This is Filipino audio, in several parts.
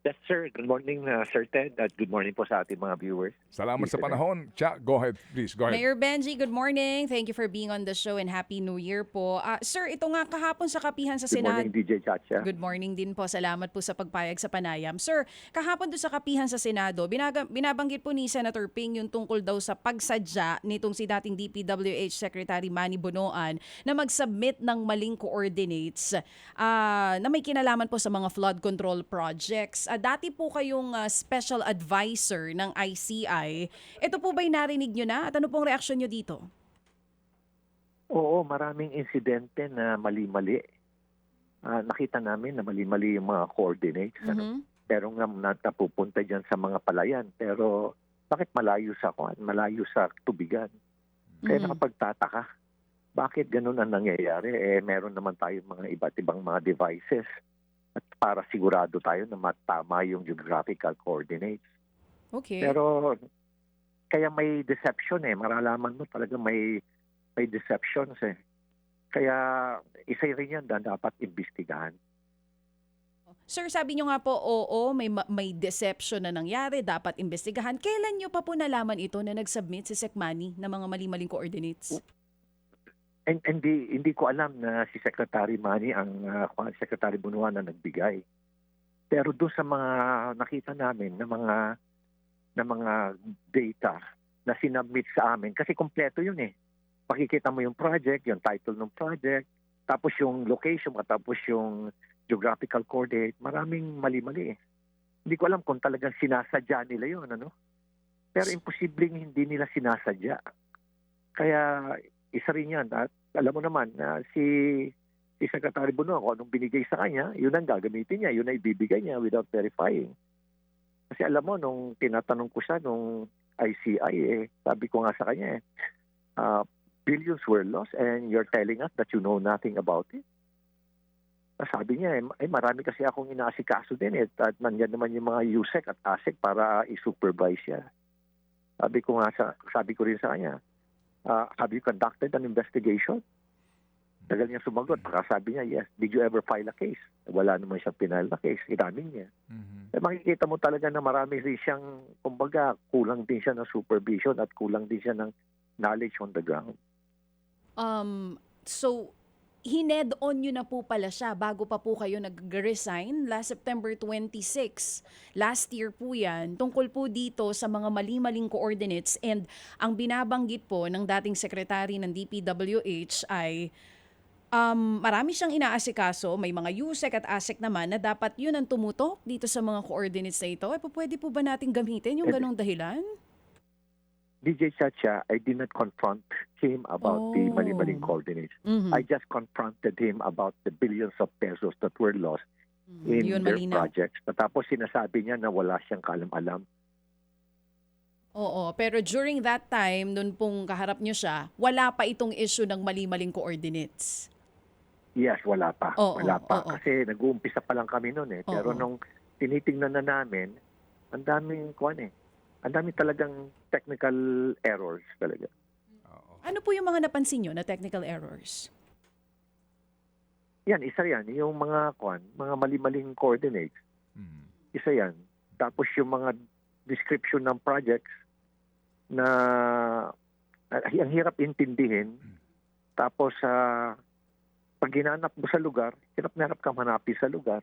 Yes, sir. Good morning, Sir Ted, at good morning po sa ating mga viewers. Salamat sa Listener. panahon. Cha, go ahead, please. Go ahead. Mayor Benji, good morning. Thank you for being on the show and Happy New Year po. Sir, ito nga kahapon sa kapihan sa Good morning, Senado. DJ Chacha. Good morning din po. Salamat po sa pagpayag sa panayam. Sir, kahapon doon sa kapihan sa Senado, binabanggit po ni Senator Ping yung tungkol daw sa pagsadya nitong si dating DPWH Secretary Manny Bonoan na mag-submit ng maling coordinates na may kinalaman po sa mga flood control projects. Dati po kayong special advisor ng ICI. Ito po ba'y narinig nyo na? At ano pong reaksyon nyo dito? Oo, maraming insidente na mali-mali. Nakita namin na mali-mali yung mga coordinates. Pero nga napupunta dyan sa mga palayan. Pero bakit malayo sa tubigan? Kaya nakapagtataka. Bakit ganun ang nangyayari? Meron naman tayong mga iba't ibang mga devices at para sigurado tayo na matama yung geographical coordinates. Okay. Pero kaya may deception Maralaman mo talaga may deceptions Kaya isa rin yan na dapat imbestigahan. Sir, sabi nyo nga po, oo, may deception na nangyari, dapat imbestigahan. Kailan nyo pa po nalaman ito na nag-submit si Sec Manny ng mga mali-maling coordinates? And hindi ko alam na si Secretary Manny ang Secretary Bunuan na nagbigay. Pero doon sa mga nakita namin na mga data na sinubmit sa amin, kasi kompleto yun Pakikita mo yung project, yung title ng project, tapos yung location, tapos yung geographical coordinate, maraming mali-mali Hindi ko alam kung talagang sinasadya nila yun, Pero imposibleng hindi nila sinasadya. Kaya isa rin yan. At alam mo naman na si Secretary Bunuan, kung anong binigay sa kanya, yun ang gagamitin niya, yun ang ibibigay niya without verifying. Kasi alam mo, nung tinatanong ko siya, nung ICI, sabi ko nga sa kanya, billions were lost and you're telling us that you know nothing about it. Sabi niya, marami kasi akong inaasikaso din at nandiyan naman yung mga USEC at ASEC para i-supervise siya. Sabi ko rin sa kanya, have you conducted an investigation? Tagal niya sumagot. Sabi niya, yes. Did you ever file a case? Wala naman siyang pinile na case. Inamin niya. Makikita mo talaga na marami rin siyang, kumbaga, kulang din siya ng supervision at kulang din siya ng knowledge on the ground. So, hined-on nyo na po pala siya bago pa po kayo nag-resign last September 26. Last year po yan, tungkol po dito sa mga mali-maling coordinates and ang binabanggit po ng dating sekretary ng DPWH ay marami siyang inaasikaso, may mga USEC at ASEC naman na dapat yun ang tumutok dito sa mga coordinates na ito. Pwede po ba natin gamitin yung ganong dahilan? DJ Chacha, I did not confront him about the mali-maling coordinates. I just confronted him about the billions of pesos that were lost in their projects. Tapos sinasabi niya na wala siyang kaalam-alam. Oo, pero during that time, nung pong kaharap niyo siya, wala pa itong issue ng mali-maling coordinates. Yes, wala pa. Wala pa. Oo. Kasi nag-uumpisa pa lang kami noon Pero nung tinitingnan na namin, ang daming ang dami talagang technical errors talaga. Ano po yung mga napansin nyo na technical errors? Yan, isa yan. Yung mga mali-maling coordinates. Isa yan. Tapos yung mga description ng projects na ang hirap intindihin. Tapos pag ginanap mo sa lugar, hirap kang hanapin sa lugar.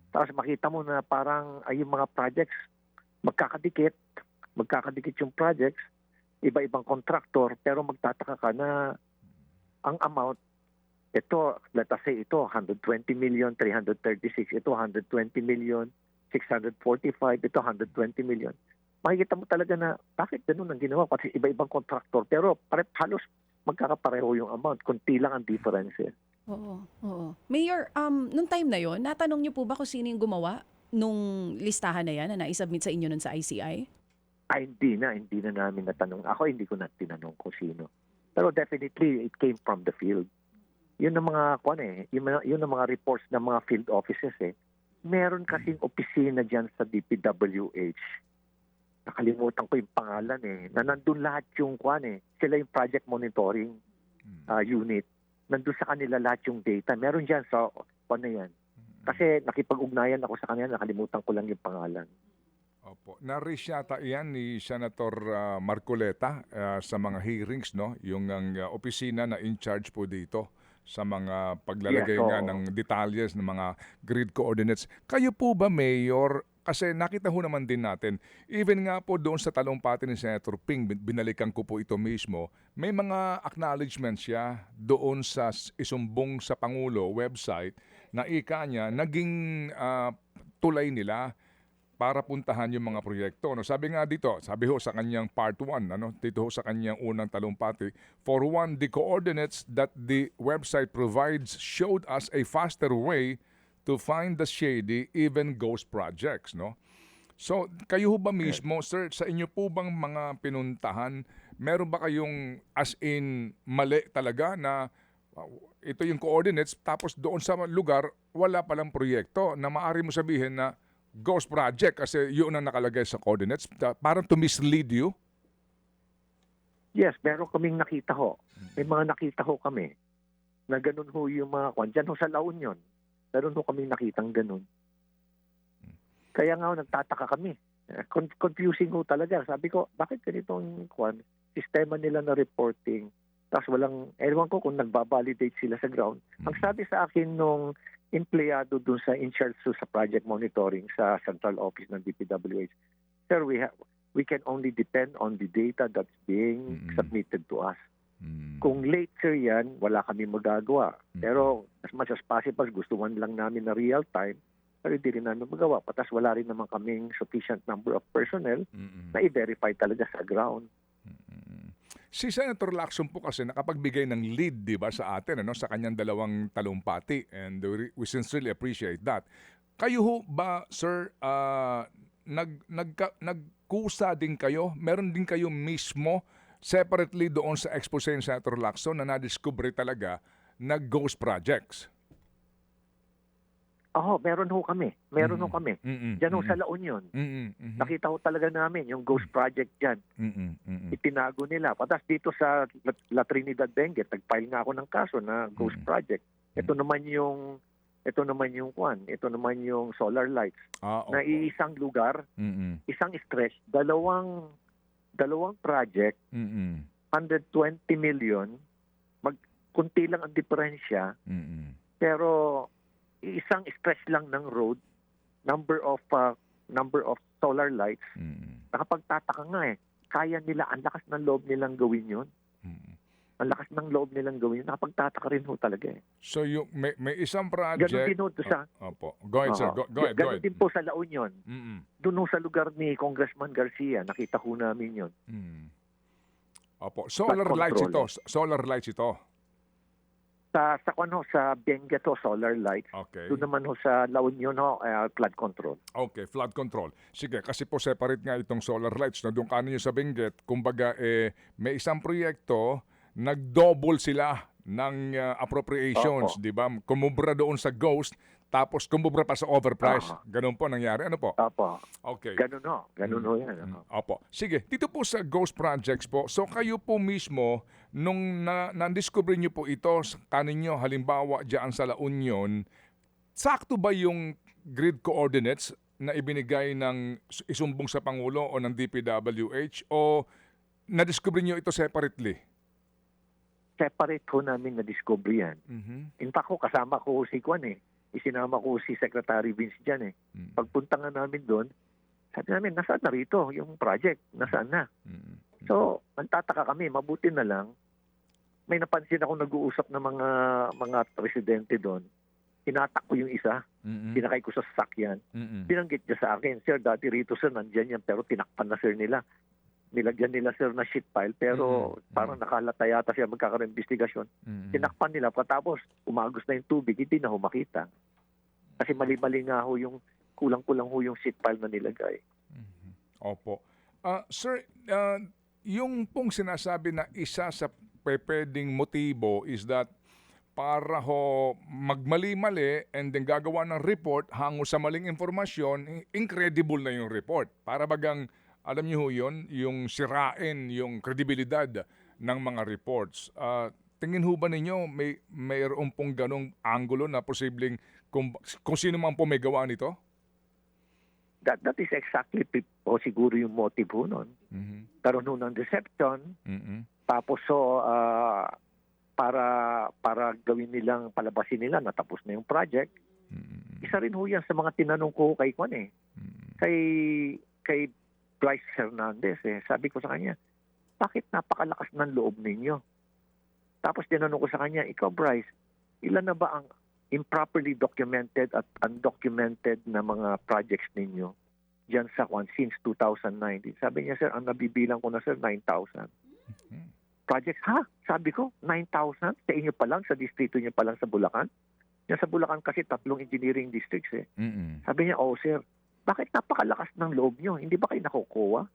Tapos makita mo na parang yung mga projects magkakadikit yung projects, iba-ibang contractor, pero magtataka ka na ang amount, ito, let us say, ito, 120 million, 336, ito, 120 million, 645, ito, 120 million. Makikita mo talaga na, bakit ganun ang ginawa? Kasi iba-ibang contractor, pero halos magkakapareho yung amount, kunti lang ang difference. Oo. Mayor, nung time na yon, natanong niyo po ba kung sino yung gumawa nung listahan na yan na naisubmit sa inyo nun sa ICI? Hindi na namin natanong. Ako hindi ko na tinanong kung sino. Pero definitely, it came from the field. Yun ang mga, yun ang mga reports ng mga field offices Meron kasing opisina dyan sa DPWH. Nakalimutan ko yung pangalan na nandun lahat yung sila yung project monitoring unit. Nandun sa kanila lahat yung data. Meron dyan sa, yan, Kasi nakipag-ugnayan ako sa kanila, nakalimutan ko lang yung pangalan. Opo. Na-raise yata iyan ni Senator Marcoleta sa mga hearings, no? Yung ang opisina na in charge po dito sa mga paglalagay Yes, nga oo. ng detalles ng mga grid coordinates. Kayo po ba, Mayor, kasi nakita ho naman din natin, even nga po doon sa talumpati ni Senator Ping, binalikan ko po ito mismo, may mga acknowledgements siya doon sa isumbong sa Pangulo website na ika niya naging tulay nila para puntahan yung mga proyekto. No, sabi nga dito, sabi ho sa kanyang part 1, ano, dito ho sa kanyang unang talumpati, for one, the coordinates that the website provides showed us a faster way to find the shady, even ghost projects, no? So, kayo ho ba mismo, sir, sa inyo po bang mga pinuntahan, meron ba kayong as in mali talaga na ito yung coordinates tapos doon sa lugar wala palang proyekto na maaari mo sabihin na ghost project kasi yun ang nakalagay sa coordinates parang to mislead you? Yes, meron kaming nakita ho. May mga nakita ho kami na ganun ho yung mga kwan. Diyan ho sa La Union, meron ho kaming nakitang ganun. Kaya nga ho, nagtataka kami. Confusing ho talaga. Sabi ko, bakit ganitong kwan? Sistema nila na reporting. Tapos walang, ewan ko kung nagbabalidate sila sa ground. Ang sabi sa akin nung empleyado dun sa in-charge sa project monitoring sa central office ng DPWH, sir, we can only depend on the data that's being submitted to us. Kung late, sir, yan, wala kami magagawa. Pero as much as possible, gustuhan lang namin na real time, pero hindi rin namin magawa. Patas wala rin naman kaming sufficient number of personnel na i-verify talaga sa ground. Si Senator Lacson po kasi nakapagbigay ng lead, di ba, sa atin, ano, sa kanyang dalawang talumpati, and we sincerely appreciate that. Kayo ho ba, sir, nagkusa din kayo? Meron din kayo mismo separately doon sa expose ni Senator Lacson na nadiscover talaga na ghost projects? Meron ho kami. Meron ho kami. Diyan ho sa La Union. Nakita ho talaga namin yung ghost project dyan. Itinago nila. Patas dito sa La Trinidad Benguet, nag-file nga ako ng kaso na ghost project. Ito naman yung kwan. Ito naman yung solar lights. Na iisang lugar, isang stretch, dalawang project, 120 million, kunti lang ang diferensya, pero isang stretch lang ng road, number of solar lights, nakapagtataka nga kaya nila, ang lakas ng loob nilang gawin yun. Ang lakas ng loob nilang gawin yun, nakapagtataka rin ho talaga So may isang project... Ganon din ho sa... Opo. Go ahead, sir. Go ahead. Ganon din po sa La Union. Doon ho sa lugar ni Congressman Garcia, nakita ho namin yun. Opo. Solar lights ito. Sa Benguet ho, solar lights. Okay. Doon naman ho sa La Union ho, flood control. Okay, flood control. Sige, kasi po separate nga itong solar lights na doon kanin sa Benguet. Kumbaga, may isang proyekto, nag-double sila ng appropriations, di ba? Kumubra doon sa ghost, tapos kumubra pa sa overprice. Ganun po nangyari. Ano po? Opo. Okay. Ganun ho yan. Opo. Sige, dito po sa ghost projects po, so kayo po mismo, nung na-discover nyo po ito sa kaninyo, halimbawa dyan sa La Union, sakto ba yung grid coordinates na ibinigay ng isumbong sa Pangulo o ng DPWH o na-discover nyo ito separately? Separate ho namin na-discover yan. In fact ho, kasama ko si Kwan Isinama ko si Secretary Vince dyan Pagpunta nga namin doon, sabi namin, nasaan na rito yung project? Nasaan na? So, nagtataka kami, mabuti na lang. May napansin ako nag-uusap ng mga residente doon. Hinatak ko yung isa, pinakay ko sa sasakyan. Binanggit niya sa akin, sir, dati rito sir, nandyan yan, pero tinakpan na sir nila. Nilagyan nila sir na sheet pile, pero parang nakalata yata siya magkakaroon investigasyon. Tinakpan nila, katapos umagos na yung tubig, hindi na ho makita. Kasi mali-mali nga ho yung, kulang-kulang ho yung sheet pile na nilagay. Opo. Sir, yung pong sinasabi na isa sa pwedeng motibo is that para ho magmali-mali and then gagawa ng report hango sa maling informasyon, incredible na yung report. Para bagang, alam niyo ho yun, yung sirain yung kredibilidad ng mga reports. Tingin ho ba ninyo mayroon pong ganong angulo na posibleng kung sino man po may gawa nito? That is exactly siguro yung motive ho nun. Mhm. Karoon ho ng deception, Mhm. tapos para gawin nilang, palabasin nila na tapos na yung project. Mhm. Isa rin ho yan sa mga tinanong ko kay Kwan Mhm. kay Bryce Hernandez Sabi ko sa kanya, bakit napakalakas ng loob ninyo? Tapos tinanong ko sa kanya, ikaw Bryce, ilan na ba ang improperly documented at undocumented na mga projects ninyo diyan sa Kwan since 2019? Sabi niya, sir, ang nabibilang ko na sir, 9,000. Mhm. Projects, ha? Sabi ko, 9,000? Sa inyo pa lang, sa distrito niyo pa lang sa Bulacan? Yan sa Bulacan kasi 3 engineering districts Mhm. Sabi niya, oh sir, bakit napakalakas ng loob niyo? Hindi ba kayo nakukuha?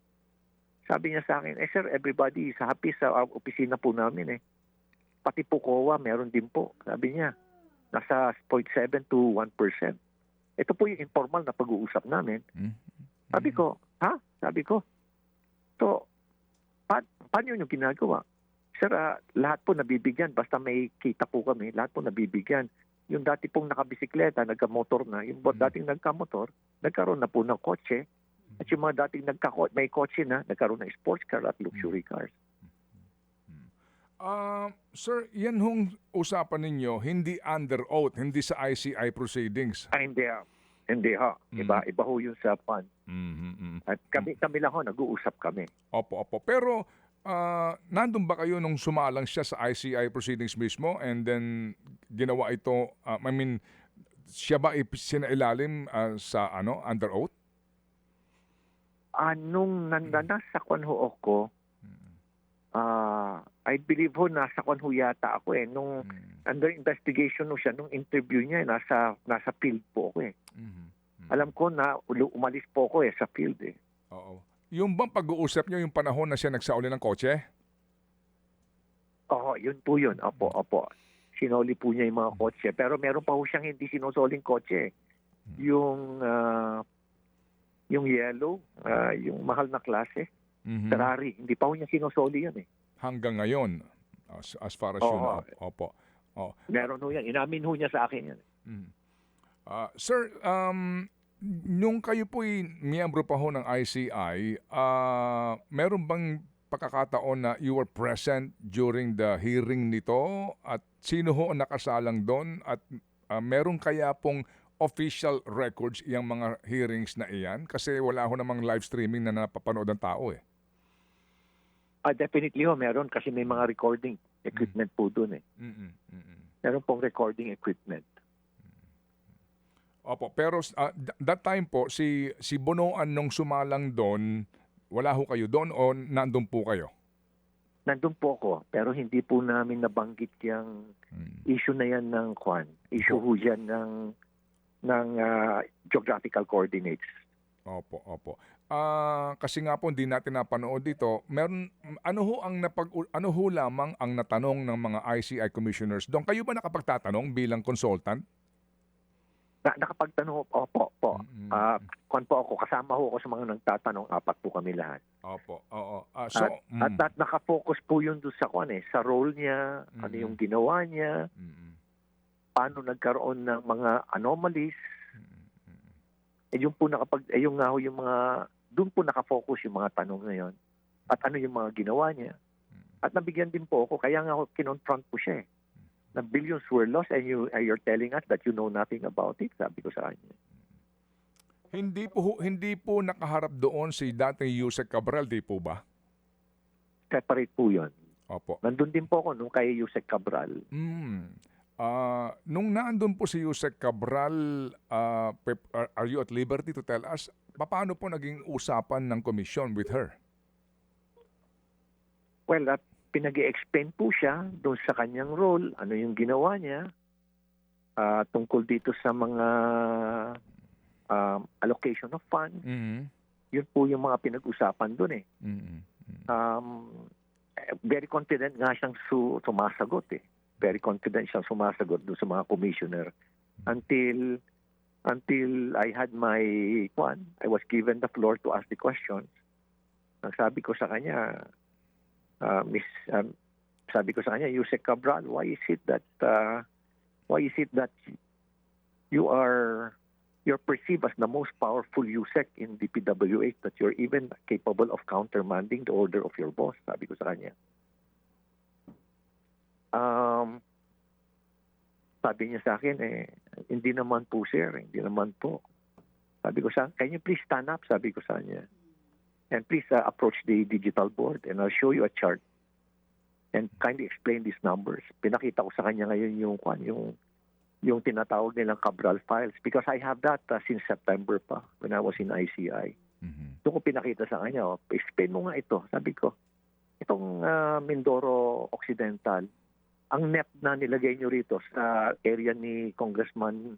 Sabi niya sa akin, sir, everybody is happy sa opisina po namin Pati po COA, meron din po. Sabi niya, nasa 0.7 to 1%. Ito po yung informal na pag-uusap namin. Mhm. Sabi ko, ha? Sabi ko, so, paano yung ginagawa? Sir, lahat po nabibigyan. Basta may kita po kami, lahat po nabibigyan. Yung dati pong nakabisikleta, nagka-motor na. Yung dating nagka-motor, nagkaroon na po ng kotse. At yung mga dating may kotse na, nagkaroon ng sports car at luxury cars. Sir, yan hong usapan ninyo, hindi under oath, hindi sa ICI proceedings. Hindi Hindi ho. Iba ho yun sa fund. Mhm. At kami lang ho, nag-uusap kami. Opo. Pero nandun ba kayo nung sumalang siya sa ICI proceedings mismo and then ginawa ito, siya ba sinailalim sa under oath? Nung nasa kwan ho ako, I believe ho, nasa kwan ho yata ako Nung under investigation ho siya, nung interview niya, nasa field po ako Alam ko na umalis po ako sa field Oo. Yung bang pag-uusap niyo yung panahon na siya nagsauli ng kotse? Oo, yun po yun. Opo. Sinoli po niya yung mga kotse. Pero meron pa ho siyang hindi sinusoling kotse. Yung yellow, yung mahal na klase, Mhm. Ferrari. Hindi pa ho niya sinusoli yun Hanggang ngayon, as far as you know. Opo. Meron ho yan. Inamin ho niya sa akin yan. Sir, nung kayo po'y miyembro pa ho ng ICI, meron bang pagkakataon na you were present during the hearing nito? At sino ho ang nakasalang doon? At meron kaya pong official records yung mga hearings na iyan? Kasi wala ho namang live streaming na napapanood ng tao Definitely ho, meron kasi may mga recording equipment po doon Meron pong recording equipment. Opo, pero that time po, si Bonoan nung sumalang doon, wala ho kayo doon o nandun po kayo? Nandun po ako, pero hindi po namin nabanggit yung issue na yan ng Kwan. Issue ho yan ng geographical coordinates. Opo. Kasi nga po hindi natin napanood dito. Ano ho lamang ang natanong ng mga ICI commissioners doon? Kayo ba nakapagtatanong bilang consultant? Nakapagtanong, opo. Kwan po ako, kasama ho ako sa mga nagtatanong, 4 po kami lahat. Opo, oo. At nakafocus po yun doon sa Kwan sa role niya, ano yung ginawa niya, paano nagkaroon ng mga anomalies. Yung nga ho yung mga, doon po nakafocus yung mga tanong na yun. At ano yung mga ginawa niya. At nabigyan din po ako, kaya nga ako kinonfront po siya na billions were lost and you're telling us that you know nothing about it, sabi ko sa kanya. Hindi po nakaharap doon si dating Yusek Cabral, di po ba? Separate po yun. Opo. Nandun din po ako nung kay Yusek Cabral. Nung naandun po si Yusek Cabral, are you at liberty to tell us, paano po naging usapan ng komisyon with her? Well, pinag-i-explain po siya doon sa kanyang role, ano yung ginawa niya, tungkol dito sa mga allocation of funds. Yun po yung mga pinag-usapan doon Very confident nga siyang sumasagot Very confident siyang sumasagot doon sa mga commissioner until I had I was given the floor to ask the questions. Ang sabi ko sa kanya, sabi ko sa kanya, Yusek Cabral, why is it that you're perceived as the most powerful USEC in DPWH, that you're even capable of countermanding the order of your boss, sabi ko sa kanya. Sabi niya sa akin, hindi naman po sir, hindi naman po. Sabi ko sa can you please stand up, sabi ko sa kanya. And please approach the digital board and I'll show you a chart and kindly explain these numbers. Pinakita ko sa kanya ngayon yung tinatawag nilang Cabral files because I have that since September pa when I was in ICI. Doon ko pinakita sa kanya, explain mo nga ito. Sabi ko, itong Mindoro Occidental, ang net na nilagay nyo rito sa area ni Congressman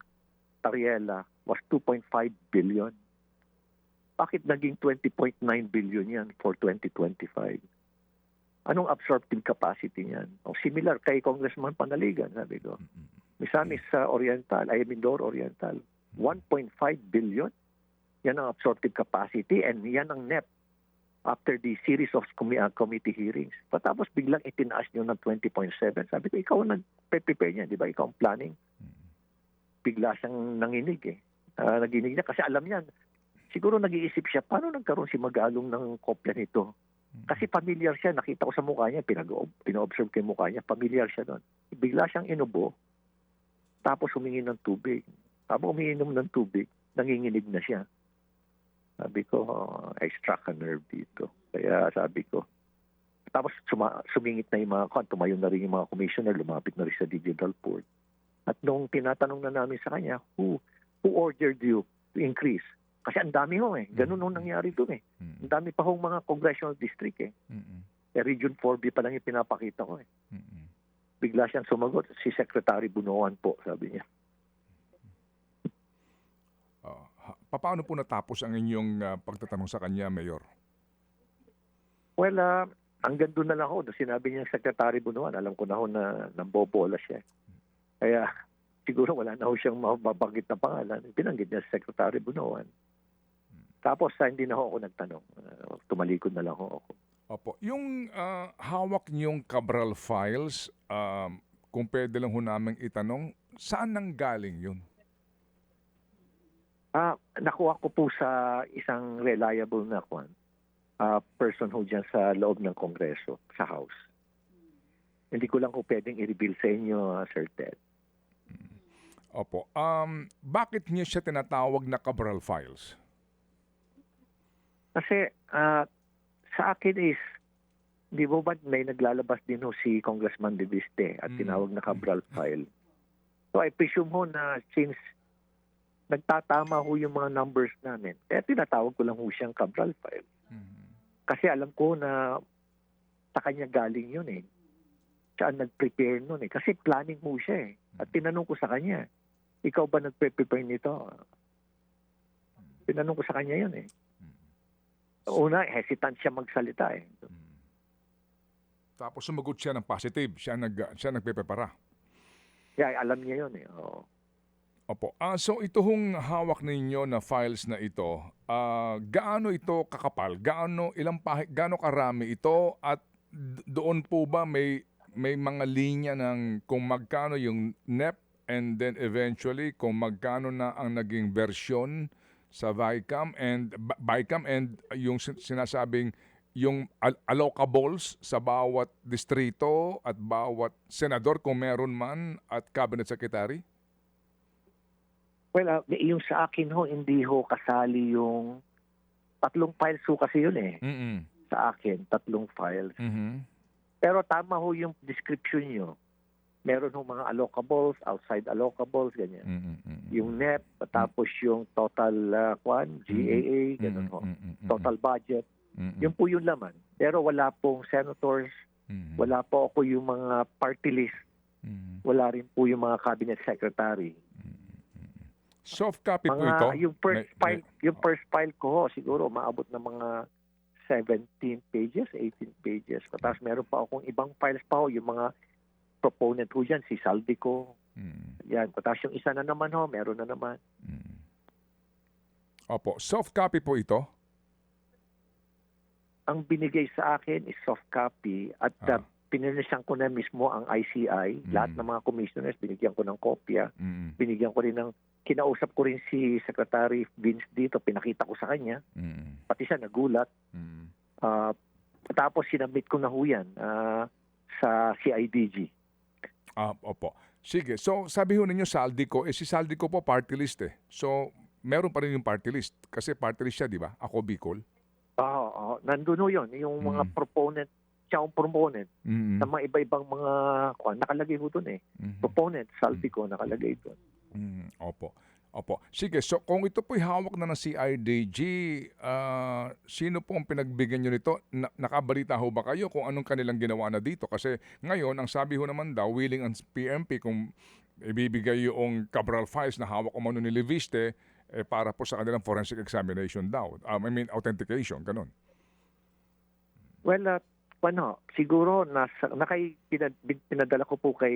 Tariela was 2.5 billion. Bakit naging 20.9 billion yan for 2025? Anong absorptive capacity niyan? O similar kay Congressman Panaligan, sabi ko. Misamis sa Mindoro Oriental, 1.5 billion. Yan ang absorptive capacity and yan ang net after the series of committee hearings. Tapos biglang itinaas nyo ng 20.7. Sabi ko, ikaw ang nag-prepare niya, di ba? Ikaw ang planning. Bigla siyang nanginig naginig niya kasi alam niyan. Siguro nag-iisip siya, paano nagkaroon si Magalong ng kopya nito? Kasi familiar siya, nakita ko sa mukha niya, pina-observe ko yung mukha niya, familiar siya doon. Bigla siyang inubo, tapos humingi ng tubig. Tapos umiinom ng tubig, nanginginig na siya. Sabi ko, I struck a nerve dito. Kaya sabi ko, tapos sumingit na yung tumayo na rin yung mga commissioner, lumapit na rin sa digital board. At nung tinatanong na namin sa kanya, who ordered you to increase? Kasi ang dami ganun nung nangyari doon Ang dami pa hong mga congressional district Region 4B pa lang yung pinapakita ko Bigla siyang sumagot, si Secretary Bunuan po, sabi niya. Paano po natapos ang inyong pagtatanong sa kanya, Mayor? Well, hanggang doon na lang ako. Sinabi niya Secretary Bunuan, alam ko na ho na nambobola siya. Kaya siguro wala na ho siyang mababanggit na pangalan. Binanggit niya si Secretary Bunuan. Tapos hindi na ho ako nagtanong. Tumalikod na lang ho ako. Opo. Yung hawak niyong Cabral files, kung pwede lang ho namin itanong, saan nanggaling yun? Nakuha ko po sa isang reliable na person ho dyan sa loob ng Kongreso, sa House. Hindi ko lang ho pwedeng i-reveal sa inyo, Sir Ted. Opo. Bakit niyo siya tinatawag na Cabral files? Kasi sa akin is, di ba may naglalabas din ho si Congressman De Viste at tinawag na Cabral file. So I presume ho na since nagtatama ho yung mga numbers namin, kaya tinatawag ko lang ho siyang Cabral file. Kasi alam ko na sa kanya galing yun Siya ang nag-prepare nun Kasi planning ho siya At tinanong ko sa kanya, ikaw ba nag-prepare nito? Tinanong ko sa kanya yun Una, hesitant siya magsalita Tapos sumagot siya ng positive. Siya nagpe-prepara. Yeah, alam niya yun Oo. Opo. So ito hong hawak ninyo na files na ito, gaano ito kakapal? Gaano karami ito? At doon po ba may mga linya ng kung magkano yung NEP and then eventually kung magkano na ang naging version sa BICAM and yung sinasabing yung allocables sa bawat distrito at bawat senador kung meron man at cabinet secretary? Well, yung sa akin hindi kasali yung 3 files kasi yun Sa akin, 3 files. Pero tama yung description nyo. Meron mga allocables, outside allocables, ganyan. Yung NEP, tapos yung total GAA, ganun Total budget. Yun po yung laman. Pero wala pong senators, wala po ako yung mga party list, wala rin po yung mga cabinet secretary. Soft copy po ito? Yung first file ko siguro maabot ng mga 17 pages, 18 pages. Tapos meron pa akong ibang files pa yung mga proponent ho dyan, si Saldico. Yan. Tapos yung isa na naman meron na naman. Opo. Soft copy po ito? Ang binigay sa akin is soft copy at pininisyang ko na mismo ang ICI. Lahat ng mga commissioners, binigyan ko ng kopya. Binigyan ko rin ng kinausap ko rin si Secretary Vince dito, pinakita ko sa kanya, pati siya nagulat. Ah, Tapos sinabit ko na ho yan sa CIDG. Opo. Sige. So, sabi ho ninyo Saldico, si Saldico po party list eh. So, meron pa rin yung party list. Kasi party list siya, di ba? Ako Bicol. Oo, nandun ho yun. Yung mga proponent, siya ang proponent sa mga iba-ibang mga, nakalagay ho dun eh. Proponent, Saldico, nakalagay dun. Opo. Sige, so kung ito po'y hawak na ng CIDG, sino po ang pinagbigyan nyo nito? Nakabalita ho ba kayo kung anong kanilang ginawa na dito? Kasi ngayon, ang sabi ho naman daw, willing ang PNP kung ibibigay yung Cabral files na hawak umano ni Leviste para po sa kanilang forensic examination daw. Authentication, ganun. Well, siguro pinadala ko po kay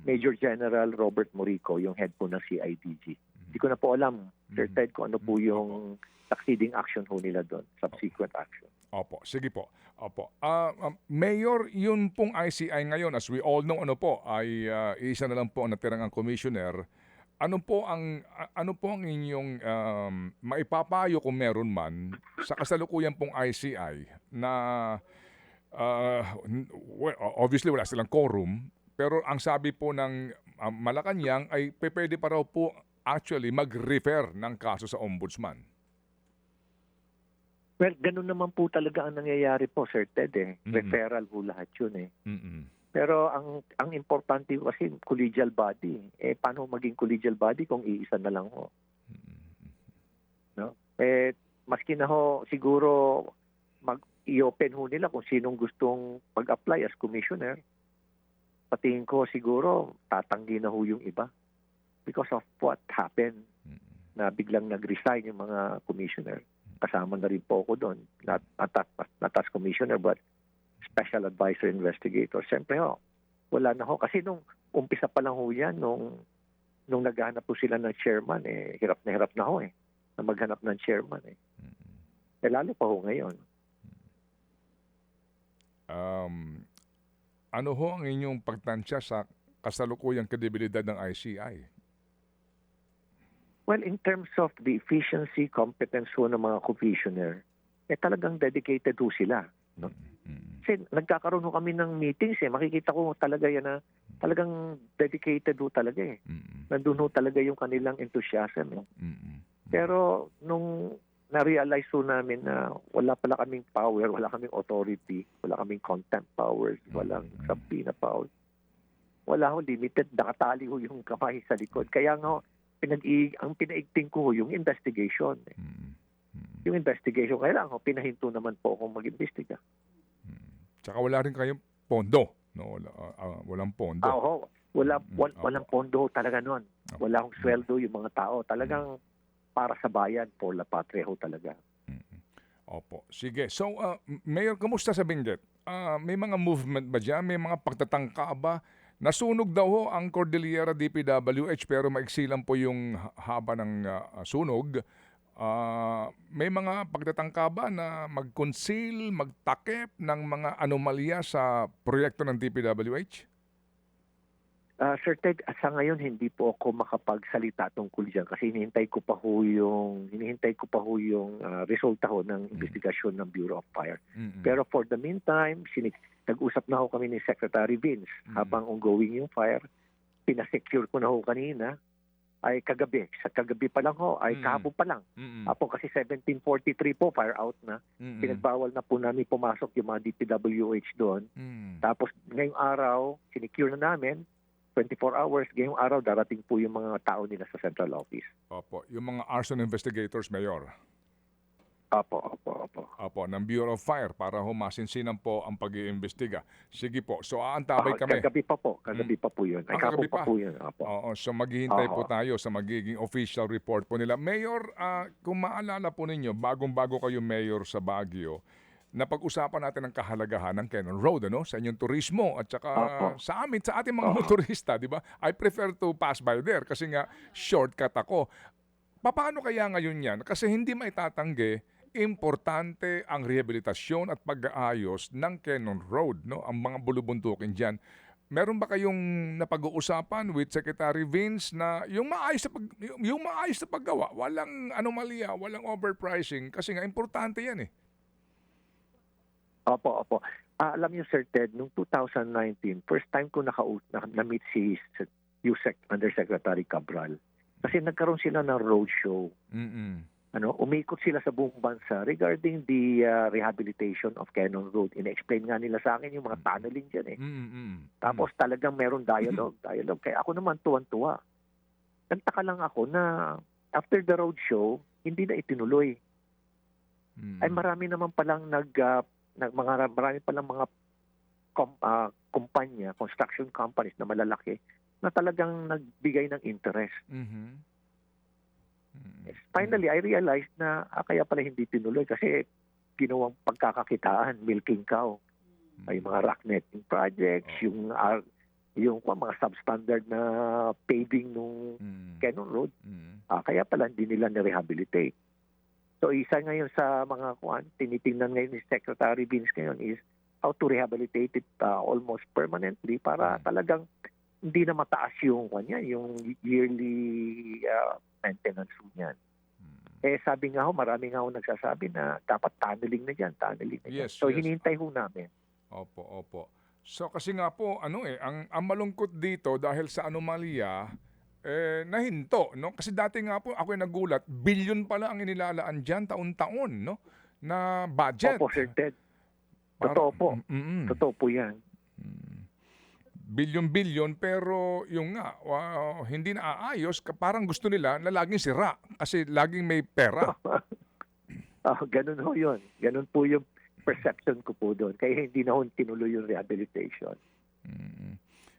Major General Robert Morico, yung head po ng CIDG. Hindi ko na po alam, Sir Ted, kung ano po yung succeeding action ho nila doon, subsequent action. Opo, sige po. Opo. Mayor, yun pong ICI ngayon, as we all know, ay isa na lang po ang natirang ang commissioner. Ano po ang inyong maipapayo kung meron man sa kasalukuyan pong ICI na obviously wala silang quorum, pero ang sabi po ng Malacanang ay pwede pa raw po actually mag-refer ng kaso sa ombudsman. Well, ganun naman po talaga ang nangyayari po, Sir Ted. Referral po lahat yun eh. Pero ang importante kasi collegial body. Paano maging collegial body kung iisa na lang ho? No? Maski na ho, siguro i-open ho nila kung sinong gustong mag-apply as commissioner. Patingin ko siguro tatanggi na ho yung iba because of what happened na biglang nag-resign yung mga commissioner. Kasama na rin po ako doon. Not as commissioner but special advisor investigator. Siyempre wala na ho. Kasi nung umpisa pa lang ho yan, nung naghahanap po sila ng chairman, hirap na ho na maghanap ng chairman. Lalo pa ho ngayon. Ano ho ang inyong pagtansya sa kasalukuyang kredibilidad ng ICI? Well, in terms of the efficiency, competence ho ng mga commissioner, talagang dedicated ho sila. No? Kasi nagkakaroon ho kami ng meetings makikita ko talaga yan na talagang dedicated ho talaga Nandun ho talaga yung kanilang enthusiasm. Pero nung na-realize ho namin na wala pala kaming power, wala kaming authority, wala kaming contempt powers, walang subpoena powers. Wala ho, limited, nakatali ho yung kamay sa likod. Kaya nga ang pinaigting ko ho yung investigation. Yung investigation, kailangan pinahinto naman po akong mag-imbestiga. Tsaka wala rin kayong pondo. No? Walang pondo. Walang pondo talaga nun. Wala akong sweldo yung mga tao. Talagang para sa bayan, for la patria ho talaga. Opo. Sige. So, Mayor, kamusta sa Benguet? May mga movement ba dyan? May mga pagtatangka ba? Nasunog daw ho ang Cordillera DPWH pero maiksi lang po yung haba ng sunog. May mga pagtatangka ba na mag-conceal, magtakip ng mga anomalya sa proyekto ng DPWH? Sir Ted, sa ngayon hindi po ako makapagsalita tungkol diyan kasi hinihintay ko pa ho yung resulta ho ng investigasyon ng Bureau of Fire. Pero for the meantime, nag-usap na ho kami ni Secretary Vince habang ongoing yung fire. Pinasecure ko na ho kanina ay kagabi. Sa kagabi pa lang ho, ay kahapon pa lang. Apo kasi 1743 po, fire out na. Pinagbawal na po namin pumasok yung mga DPWH doon. Tapos ngayong araw, sinicure na namin, 24 hours, ngayong araw darating po yung mga tao nila sa central office. Opo, yung mga arson investigators, Mayor. Opo. Ng Bureau of Fire para masinsinan po ang pag-iimbestiga. Sige po, so aantabay kami. Kagabi pa po yun. Ay, kagabi pa po yun. Opo. Oo, so maghihintay po tayo sa magiging official report po nila. Mayor, kung maalala po ninyo, bagong-bago kayo Mayor sa Baguio, napag-usapan natin ang kahalagahan ng Cannon Road sa inyong turismo at saka sa ating mga motorista, di ba? I prefer to pass by there kasi nga shortcut ako. Paano kaya ngayon yan? Kasi hindi maitatanggi, importante ang rehabilitasyon at pag-aayos ng Cannon Road, no? Ang mga bulubuntukin diyan. meron ba kayong napag-uusapan with Secretary Vince na yung maayos na paggawa, walang anomalya, walang overpricing kasi nga importante yan eh. Opo. Alam niyo, Sir Ted, noong 2019, first time ko na-meet si USEC Undersecretary Cabral. Kasi nagkaroon sila ng roadshow. Umikot sila sa buong bansa regarding the rehabilitation of Cannon Road. Ina-explain nga nila sa akin yung mga tunneling dyan eh. Tapos talagang meron dialogue. Kaya ako naman tuwan-tuwa. Nagtaka lang ako na after the roadshow, hindi na itinuloy. Ay marami naman palang marami palang mga kumpanya, construction companies na malalaki na talagang nagbigay ng interest. Yes. Finally, I realized na kaya pala hindi tinuloy kasi ginawang pagkakakitaan, milking cow. Ay mga rock netting projects, yung mga substandard na paving nung Cannon Road. Kaya pala hindi nila na-rehabilitate. So isa ngayon sa mga tinitingnan ngayon ni Secretary Vince ngayon is how to rehabilitate it almost permanently para talagang hindi na mataas yung yearly maintenance niyan. Sabi nga marami nga nagsasabi na dapat tunneling na dyan. Yes, So yes. hinihintay namin. Opo. So kasi nga po ang malungkot dito dahil sa anomalya nahinto, no? Kasi dati nga po ako nagulat, bilyon pala ang inilalaan diyan taon-taon, no? Na budget. Opo, Sir Ted. Totoo po. Totoo po 'yan. Bilyon-bilyon pero yung nga hindi naaayos, parang gusto nila na laging sira kasi laging may pera. Ganun ho yun. Ganun po yung perception ko po doon. Kaya hindi na ho tinuloy yung rehabilitation.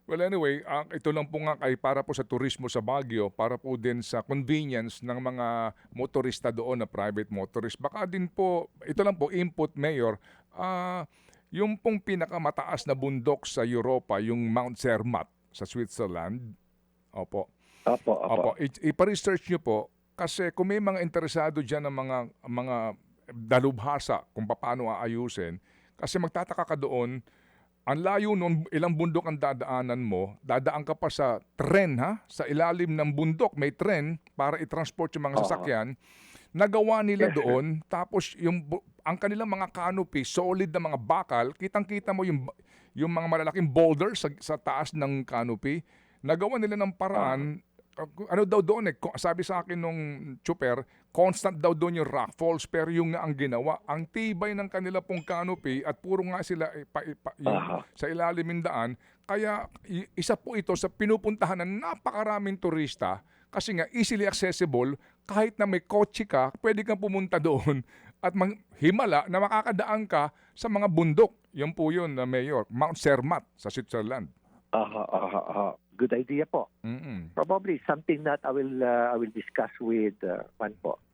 Well anyway, ito lang po nga para po sa turismo sa Baguio, para po din sa convenience ng mga motorista doon na private motorist. Baka din po, ito lang po input, Mayor, yung pong pinakamataas na bundok sa Europa, yung Mount Zermatt sa Switzerland. Opo. Ipa-research nyo po kasi kung may mga interesado dyan ng mga dalubhasa kung paano aayusin, kasi magtataka ka doon, ang layo nun, ilang bundok ang dadaanan mo, dadaan ka pa sa tren sa ilalim ng bundok, may tren para i-transport yung mga sasakyan. Nagawa nila doon, tapos ang kanilang mga canopy, solid na mga bakal, kitang-kita mo yung mga malalaking boulders sa taas ng canopy. Nagawa nila ng paraan, ano daw doon sabi sa akin nung chuper, constant daw doon yung rock falls, pero yung nga ang ginawa, ang tibay ng kanila pong canopy at puro nga sila sa ilalim ng daan, kaya isa po ito sa pinupuntahan ng napakaraming turista kasi nga easily accessible, kahit na may kotse ka, pwede kang pumunta doon at himala na makakadaan ka sa mga bundok. Yan po yun, Mayor, Mount Zermatt sa Switzerland. Good idea po. Probably something that I will discuss with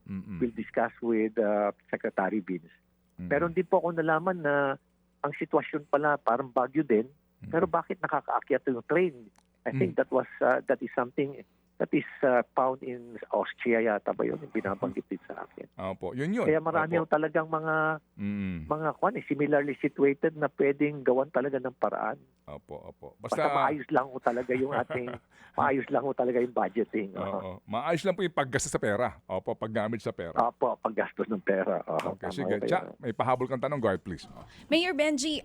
We'll discuss with Secretary Vince. Meron din po ako nalaman na ang sitwasyon pala parang Baguio din, pero bakit nakakaakyat yung train? I think that is something that is found in Austria yata ba yun? Yung binabanggit din sa akin. Opo, yun. Kaya marami talagang mga similarly situated na pwedeng gawan talaga ng paraan. Opo. Basta maayos lang talaga yung budgeting. Maayos lang po yung paggastos sa pera. Opo, paggamit sa pera. Opo, paggastos ng pera. Okay, sige. May pahabol kang tanong, go ahead please. Mayor Benji,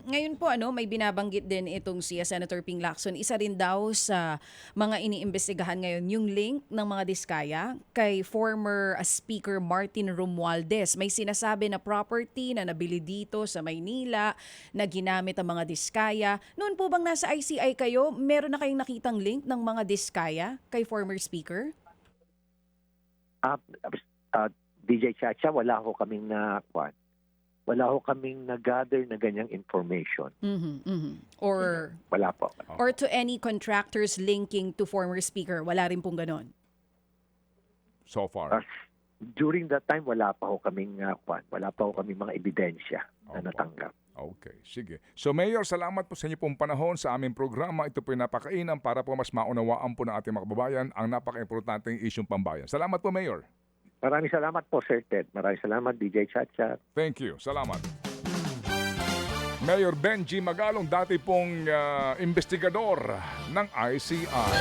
ngayon po may binabanggit din itong si Senator Ping Lacson. Isa rin daw sa mga iniimbestigahan ngayon yung link ng mga diskaya kay former Speaker Martin Romualdez. May sinasabi na property na nabili dito sa Maynila na ginamit ang mga diskaya. Noon po bang nasa ICI kayo, meron na kayong nakitang link ng mga diskaya kay former Speaker? DJ Chacha, wala ho kaming na-gather na ganyang information. Or wala po. Or to any contractors linking to former Speaker, wala rin pong ganon? So far. During that time, wala pa ho kaming mga ebidensya na natanggap. Okay, sige. So Mayor, salamat po sa inyo pong panahon sa aming programa. Ito po yung napakainam para po mas maunawaan po ng ating mga kababayan ang napaka-importanteng isyong pambayan. Salamat po, Mayor. Maraming salamat po, Sir Ted. Maraming salamat, DJ Chacha. Thank you. Salamat. Mayor Benji Magalong, dati pong investigador ng ICI.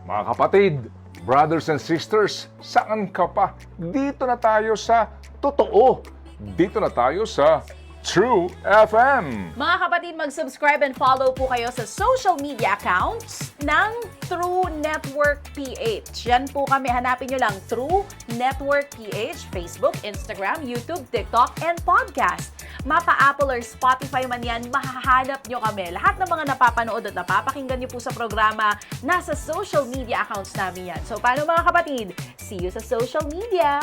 Mga kapatid, brothers and sisters, saan ka pa? Dito na tayo sa totoo. Dito na tayo sa True FM. Mga kapatid, mag-subscribe and follow po kayo sa social media accounts ng True Network PH. Yan po kami, hanapin nyo lang True Network PH, Facebook, Instagram, YouTube, TikTok, and podcast. Mapa Apple or Spotify man yan, mahahanap nyo kami. Lahat ng mga napapanood at napapakinggan nyo po sa programa, nasa social media accounts namin yan. So paano mga kapatid? See you sa social media!